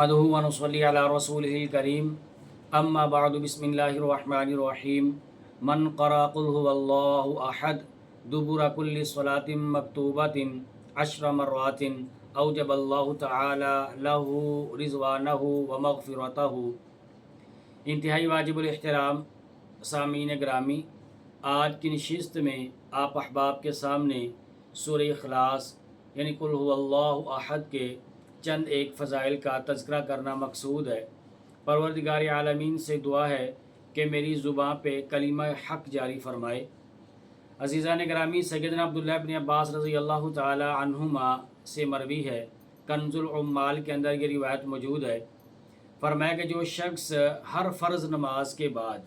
नहमदुहु व नुसल्ली अला रसूलिहिल करीम अम्मा बअदु बिस्मिल्लाहिर रहमानिर रहीम मन क़रा क़ुल हुवल्लाहु अहद दुबुरा कुल्लि स्वलातिन मक्तूबतिन अशर मर्रातिन औजबल्लाहु तआला लहु रिज़वानहु व मग़फ़िरतहु। इंतहाई वाजिबुल एहतराम सामीन ग्रामी, आज की नशिस्त में आप अहबाब के सामने सूरह इखलास यानी कुल हुवल्लाहु अहद के चंद एक फ़ज़ाइल का तज़किरा करना मकसूद है। परवरदिगार आलमीन से दुआ है कि मेरी ज़ुबान पे कलीमा हक़ जारी फ़रमाए। अज़ीज़ान ग्रामी, सैयदना अब्दुल्लाह इब्न अब्बास रज़ी अल्लाह तआला अन्हुमा से मरवी है, कंज़ुल उम्माल के अंदर ये रिवायत मौजूद है। फरमाया कि जो शख्स हर फ़र्ज़ नमाज के बाद,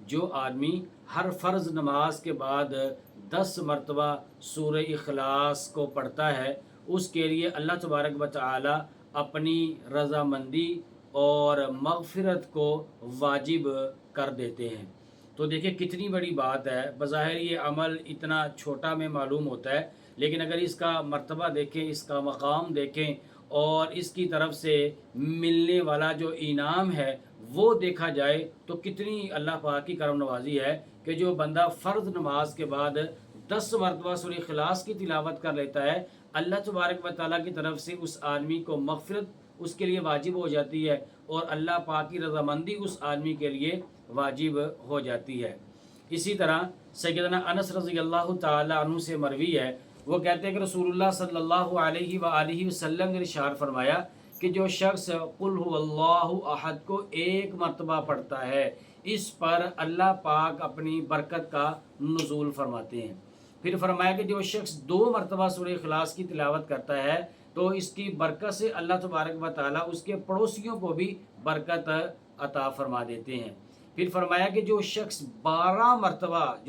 जो आदमी हर फ़र्ज़ नमाज के बाद 10 मरतबा सूरह इखलास को पढ़ता है, उसके लिए अल्लाह तबारक व तआला अपनी रज़ामंदी और मग़फ़िरत को वाजिब कर देते हैं। तो देखिए कितनी बड़ी बात है। बज़ाहिर ये अमल इतना छोटा में मालूम होता है, लेकिन अगर इसका मर्तबा देखें, इसका मकाम देखें और इसकी तरफ से मिलने वाला जो इनाम है वो देखा जाए तो कितनी अल्लाह पाक की करम नवाजी है कि जो बंदा फ़र्ज़ नमाज के बाद 10 मरतबा सूरह इखलास की तिलावत कर लेता है, अल्लाह तबारक व तआला की तरफ से उस आदमी को मग़फ़िरत उसके लिए वाजिब हो जाती है और अल्लाह पाक की रज़ामंदी उस आदमी के लिए वाजिब हो जाती है। इसी तरह सैयदना अनस रज़ी अल्लाह तआला अन्हु से मरवी है, वो कहते हैं कि रसूलुल्लाह सल्लल्लाहु अलैहि व आलिहि वसल्लम ने इरशाद फरमाया कि जो शख्स कुल हुवल्लाहु अहद को एक मरतबा पढ़ता है, इस पर अल्लाह पाक अपनी बरकत का नुज़ूल फरमाते हैं। फिर फरमाया कि जो शख्स 2 मरतबा सूरह इखलास की तिलावत करता है तो इसकी बरकत से अल्लाह तबारक व तआला उसके पड़ोसियों को भी बरकत अता फरमा देते हैं। फिर फरमाया कि जो शख्स 12 मरतबा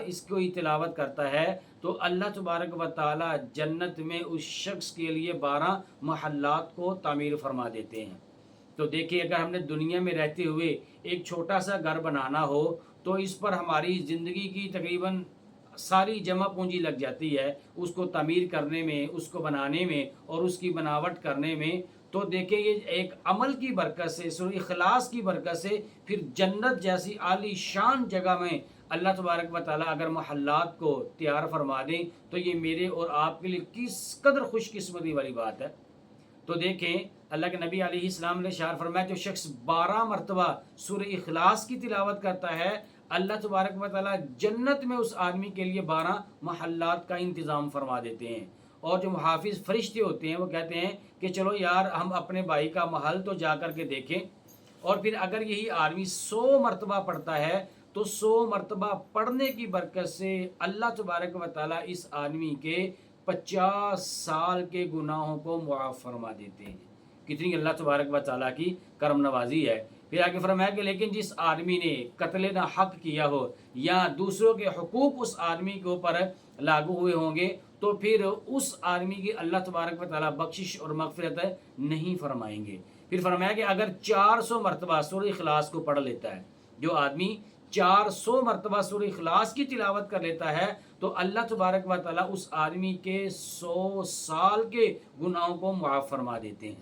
इसको तिलावत करता है तो अल्लाह तबारक व तआला जन्नत में उस शख्स के लिए 12 महल्लात को तामीर फरमा देते हैं। तो देखिए, अगर हमने दुनिया में रहते हुए एक छोटा सा घर बनाना हो तो इस पर हमारी ज़िंदगी की तकरीबन सारी जमा पूंजी लग जाती है, उसको तामीर करने में, उसको बनाने में और उसकी बनावट करने में। तो देखिए, ये एक अमल की बरकत से, सूरह इखलास की बरकत से फिर जन्नत जैसी आली शान जगह में अल्लाह तबारक व तआला अगर महल्लात को तैयार फरमा दें तो ये मेरे और आपके लिए किस कदर खुशकिस्मती वाली बात है। तो देखें, अल्लाह के नबी अलैहिस्सलाम ने इरशाद फरमाया, जो शख्स 12 मरतबा सूरह इखलास की तिलावत करता है, अल्लाह तबारक व तआला जन्नत में उस आदमी के लिए 12 महल्लात का इंतज़ाम फरमा देते हैं। और जो मुहाफ़िज़ फ़रिश्ते होते हैं वो कहते हैं कि चलो यार, हम अपने भाई का महल तो जा कर के देखें। और फिर अगर यही आदमी 100 मरतबा पढ़ता है तो 100 मरतबा पढ़ने की बरकत से अल्लाह तबारक व तआला इस आदमी के 50 साल के गुनाहों को मुआफ़ फरमा देते हैं। कितनी अल्लाह तबारक व तआला की करम नवाजी है। फिर आगे फरमाया कि लेकिन जिस आदमी ने कत्ल ना हक किया हो या दूसरों के हुकूक उस आदमी के ऊपर लागू हुए होंगे तो फिर उस आदमी की अल्लाह तबारक व तआला बख्शिश और मग़फ़िरत नहीं फरमाएंगे। फिर फरमाया कि अगर 400 मरतबा सूरह इखलास को पढ़ लेता है, जो आदमी 400 मरतबा सूरह इखलास की तिलावत कर लेता है तो अल्लाह तबारक व तआला उस आदमी के 100 साल के गुनाहों को मुआफ़ फरमा देते हैं।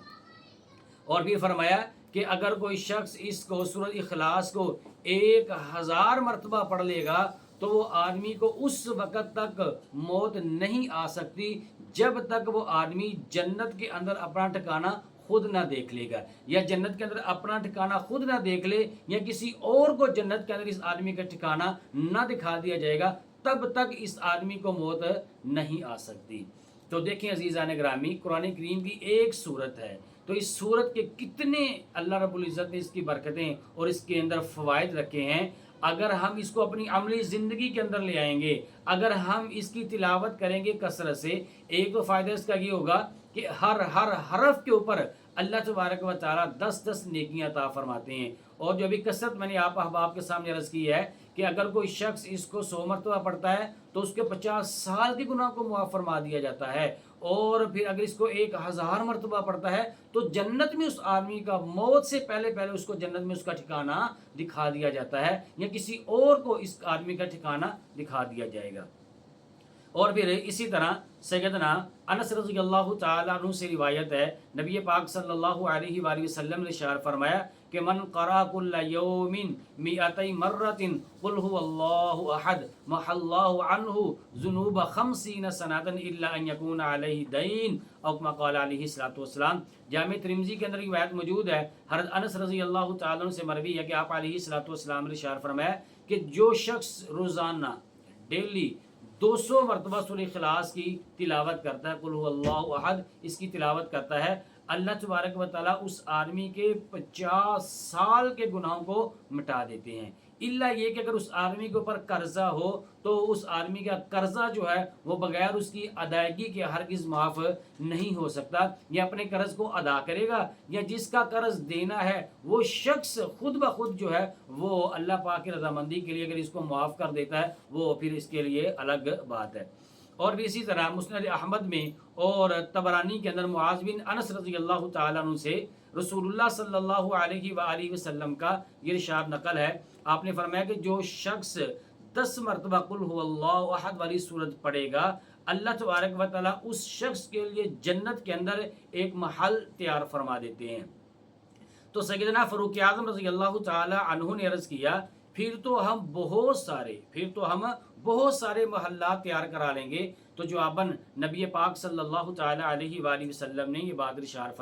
और भी फरमाया कि अगर कोई शख्स इसको सूरह इखलास को 1000 मरतबा पढ़ लेगा तो वो आदमी को उस वक़्त तक मौत नहीं आ सकती जब तक वो आदमी जन्नत के अंदर अपना ठिकाना खुद ना देख लेगा, या जन्नत के अंदर अपना ठिकाना खुद ना देख ले, या किसी और को जन्नत के अंदर इस आदमी का ठिकाना ना दिखा दिया जाएगा, तब तक इस आदमी को मौत नहीं आ सकती। तो देखें अज़ीज़ान ग्रामी, कुरान करीम की एक सूरत है, तो इस सूरत के कितने अल्लाह रब्बुल इज़्ज़त ने इसकी बरकतें और इसके अंदर फ़वाइद रखे हैं। अगर हम इसको अपनी अमली ज़िंदगी के अंदर ले आएंगे, अगर हम इसकी तिलावत करेंगे कसरत से, एक तो फ़ायदा इसका ये होगा कि हर हरफ के ऊपर अल्लाह तबारक व तआला 10-10 नेकियां अता फरमाते हैं। और जो भी कसरत मैंने आप अहबाब के सामने अर्ज़ की है कि अगर कोई शख्स इसको 100 मरतबा पढ़ता है तो उसके 50 साल के गुनाह को मुआफ़ फरमा दिया जाता है। और फिर अगर इसको 1000 मरतबा पढ़ता है तो जन्नत में उस आदमी का मौत से पहले पहले उसको जन्नत में उसका ठिकाना दिखा दिया जाता है, या किसी और को इस आदमी का ठिकाना दिखा दिया जाएगा। اور پھر اسی طرح سیدنا انس رضی اللہ تعالیٰ عنہ سے روایت ہے، نبی پاک صلی اللہ علیہ وآلہ وسلم نے ارشاد فرمایا کہ من قرأ کل یوم 200 مرۃ قل هو اللہ احد محى اللہ عنہ ذنوب 50 سنۃ الا ان یکون علیہ دین او کما قال علیہ الصلوۃ والسلام۔ جامع ترمذی کے اندر روایت موجود ہے، حضرت انس رضی اللہ تعالیٰ عنہ سے مروی ہے کہ آپ علیہ الصلوۃ والسلام نے ارشاد فرمایا کہ جو شخص روزانہ ڈیلی 200 مرتبہ سورہ اخلاص کی تلاوت کرتا ہے، قل هو اللہ احد، اس کی تلاوت کرتا ہے، اللہ تبارک و تعالیٰ اس آدمی کے 50 سال کے گناہوں کو مٹا دیتے ہیں۔ الا یہ کہ اگر اس آدمی کے اوپر قرضہ ہو تو اس آدمی کا قرضہ جو ہے وہ بغیر اس کی ادائیگی کے ہرگز معاف نہیں ہو سکتا، یا اپنے قرض کو ادا کرے گا، یا جس کا قرض دینا ہے وہ شخص خود بخود جو ہے وہ اللہ پاک کی رضامندی کے لیے اگر اس کو معاف کر دیتا ہے وہ پھر اس کے لیے الگ بات ہے۔ اور بھی اسی طرح مسند احمد میں اور طبرانی کے اندر معاذ بن انس رضی اللہ تعالیٰ عنہ سے رسول اللہ صلی اللہ علیہ وآلہ وسلم کا یہ ارشاد نقل ہے، آپ نے فرمایا کہ جو شخص 10 مرتبہ قل هو اللہ احد والی سورت پڑھے گا، اللہ تبارک و تعالیٰ اس شخص کے لیے جنت کے اندر ایک محل تیار فرما دیتے ہیں۔ تو سیدنا فاروق اعظم رضی اللہ تعالی عنہ نے عرض کیا پھر تو ہم بہت سارے محلات تیار کرا لیں گے۔ تو جواباً نبی پاک صلی اللہ تعالی علیہ وآلہ وسلم نے یہ بات ارشاد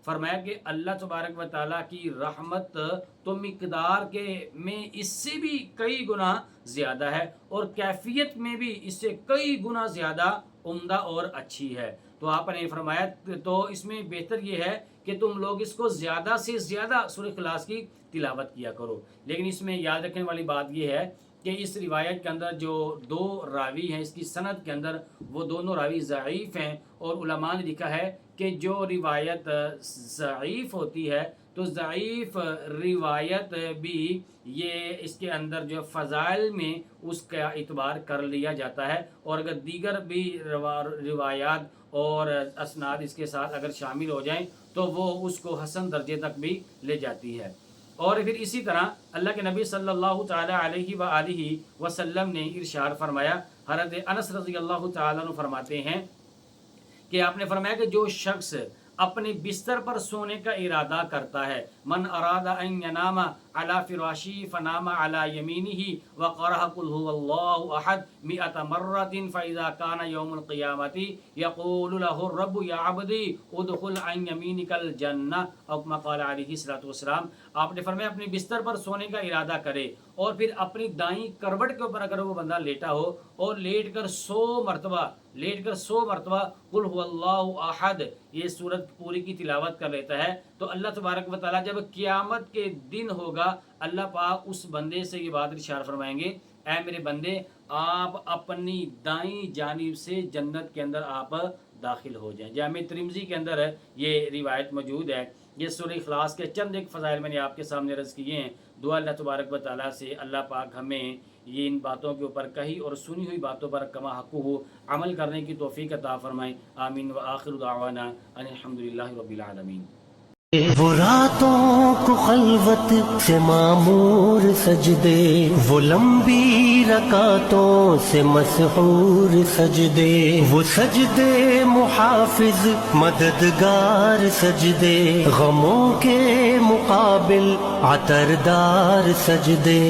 فرمایا کہ اللہ تبارک و تعالیٰ کی رحمت تو مقدار کے میں اس سے بھی کئی گنا زیادہ ہے، اور کیفیت میں بھی اس سے کئی گنا زیادہ عمدہ اور اچھی ہے۔ تو آپ نے فرمایا تو اس میں بہتر یہ ہے کہ تم لوگ اس کو زیادہ سے زیادہ سورہ اخلاص کی تلاوت کیا کرو۔ لیکن اس میں یاد رکھنے والی بات یہ ہے کہ اس روایت کے اندر جو 2 راوی ہیں اس کی سند کے اندر وہ دونوں راوی ضعیف ہیں، اور علماء نے لکھا ہے کہ جو روایت ضعیف ہوتی ہے تو ضعیف روایت بھی یہ اس کے اندر جو فضائل میں اس کا اعتبار کر لیا جاتا ہے، اور اگر دیگر بھی روایات اور اسناد اس کے ساتھ اگر شامل ہو جائیں تو وہ اس کو حسن درجے تک بھی لے جاتی ہے۔ اور پھر اسی طرح اللہ کے نبی صلی اللہ تعالی علیہ وآلہ وسلم نے ارشاد فرمایا، حضرت انس رضی اللہ تعالیٰ عنہ فرماتے ہیں کہ آپ نے فرمایا کہ جو شخص اپنے بستر پر سونے کا ارادہ کرتا ہے، من اراد ان ینام علی فراشی فنام علی یمینہ وقرأ قل هو اللہ احد 100 مرۃ فاذا کان یوم القیامۃ یقول له الرب یا عبدی ادخل عن یمینک الجنہ او کما قال علیہ الصلوۃ والسلام۔ آپ نے فرمایا اپنے بستر پر سونے کا ارادہ کرے اور پھر اپنی دائیں کروٹ کے اوپر اگر وہ بندہ لیٹا ہو اور لیٹ کر 100 مرتبہ قل هو اللہ احد یہ سورت پوری کی تلاوت کر لیتا ہے، تو اللہ تبارک و تعالیٰ جب قیامت کے دن ہوگا اللہ پاک اس بندے سے یہ بات ارشاد فرمائیں گے، اے میرے بندے آپ اپنی دائیں جانب سے جنت کے اندر آپ داخل ہو جائیں۔ جامع ترمذی کے اندر یہ روایت موجود ہے۔ یہ سورہ اخلاص کے چند ایک فضائل میں نے آپ کے سامنے عرض کیے ہیں۔ دعا اللہ تبارک و تعالیٰ سے اللہ پاک ہمیں یہ ان باتوں کے اوپر کہی اور سنی ہوئی باتوں پر کما حقہ عمل کرنے کی توفیق عطا فرمائیں۔ آمین وآخر دعوانا ان الحمدللہ رب العالمین۔ وہ راتوں کو خلوت سے معمور سجدے، وہ لمبی رکعتوں سے مسحور سجدے، وہ سجدے محافظ مددگار سجدے، غموں کے مقابل عطردار سجدے۔